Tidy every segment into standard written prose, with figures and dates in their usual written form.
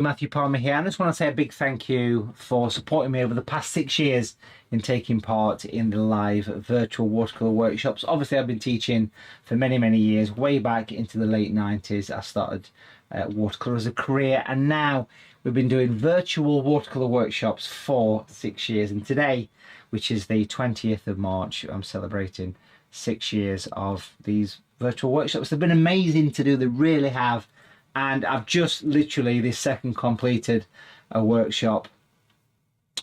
Matthew Palmer here, and I just want to say a big thank you for supporting me over the past 6 years in taking part in the live virtual watercolour workshops. Obviously, I've been teaching for many years, way back into the late 90s. I started watercolour as a career, and now we've been doing virtual watercolour workshops for 6 years. And today, which is the 20th of March, I'm celebrating 6 years of these virtual workshops. They've been amazing to do, they really have. And I've just literally this second completed a workshop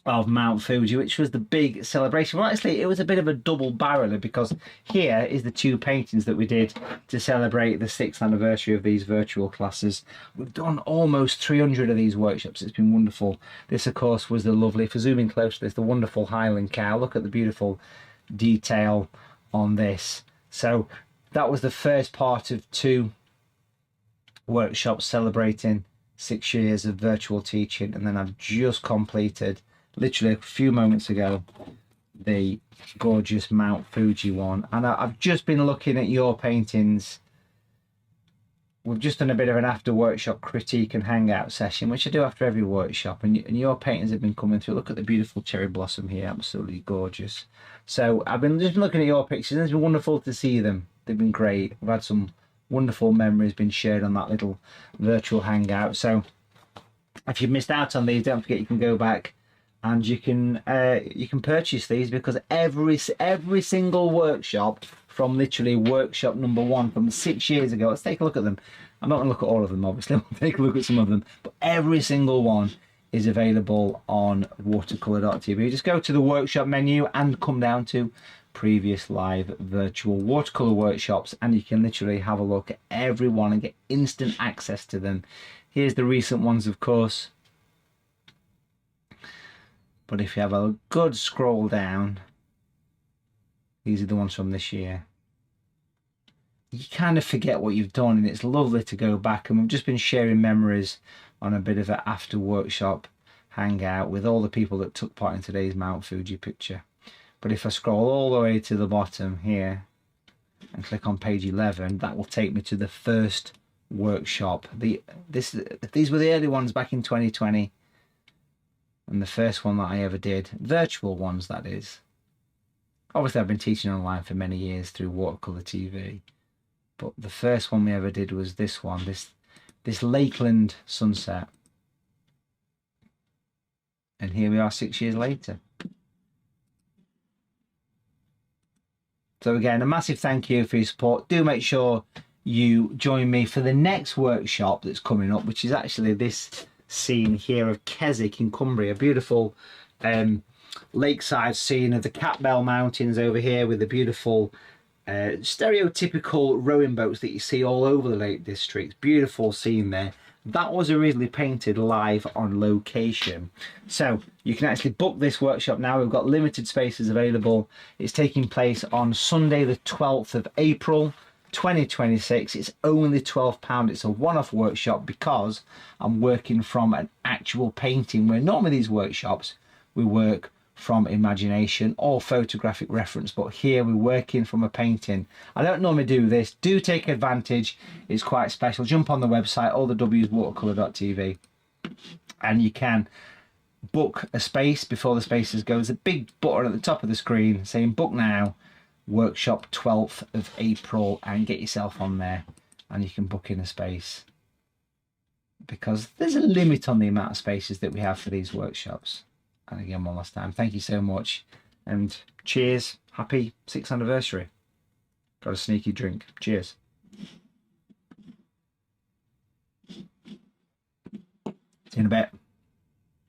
of Mount Fuji, which was the big celebration. Well, actually, it was a bit of a double barreler, because here is the 2 paintings that we did to celebrate the 6th anniversary of these virtual classes. We've done almost 300 of these workshops. It's been wonderful. This, of course, was the lovely, if we're zooming close to this, the wonderful Highland cow. Look at the beautiful detail on this. So that was the first part of 2 workshops celebrating 6 years of virtual teaching, and then I've just completed, literally a few moments ago, the gorgeous Mount Fuji one. And I've just been looking at your paintings. We've just done a bit of an after workshop critique and hangout session, which I do after every workshop, and your paintings have been coming through. Look at the beautiful cherry blossom here, absolutely gorgeous. So I've been just looking at your pictures, and it's been wonderful to see them. They've been great. We've had some wonderful memories been shared on that little virtual hangout. So if you've missed out on these, don't forget you can go back and you can purchase these, because every single workshop from literally workshop number 1 from 6 years ago, let's take a look at them. I'm not going to look at all of them, obviously. We'll take a look at some of them, but every single one is available on watercolour.tv. Just go to the workshop menu and come down to previous live virtual watercolour workshops, and you can literally have a look at every one and get instant access to them. Here's the recent ones, of course, but if you have a good scroll down, these are the ones from this year. You kind of forget what you've done, and it's lovely to go back, and we've just been sharing memories on a bit of an after workshop hangout with all the people that took part in today's Mount Fuji picture. But if I scroll all the way to the bottom here and click on page 11, that will take me to the first workshop. These were the early ones back in 2020, and the first one that I ever did, virtual ones that is. Obviously I've been teaching online for many years through Watercolour TV, but the first one we ever did was this one, this Lakeland sunset. And here we are 6 years later. So again, a massive thank you for your support. Do make sure you join me for the next workshop that's coming up, which is actually this scene here of Keswick in Cumbria. Beautiful lakeside scene of the Catbell Mountains over here, with the beautiful stereotypical rowing boats that you see all over the Lake District. Beautiful scene there. That was originally painted live on location. So you can actually book this workshop now. We've got limited spaces available. It's taking place on Sunday the 12th of April 2026. It's only £12. It's a one-off workshop because I'm working from an actual painting, where normally these workshops we work from imagination or photographic reference, but here we're working from a painting. I don't normally do this. Do take advantage. It's quite special. Jump on the website, all the W's, watercolour.tv, and you can book a space before the spaces go. There's a big button at the top of the screen saying book now, workshop 12th of April, and get yourself on there and you can book in a space, because there's a limit on the amount of spaces that we have for these workshops. And again, one last time, thank you so much, and cheers. Happy 6th anniversary. Got a sneaky drink. Cheers. See you in a bit.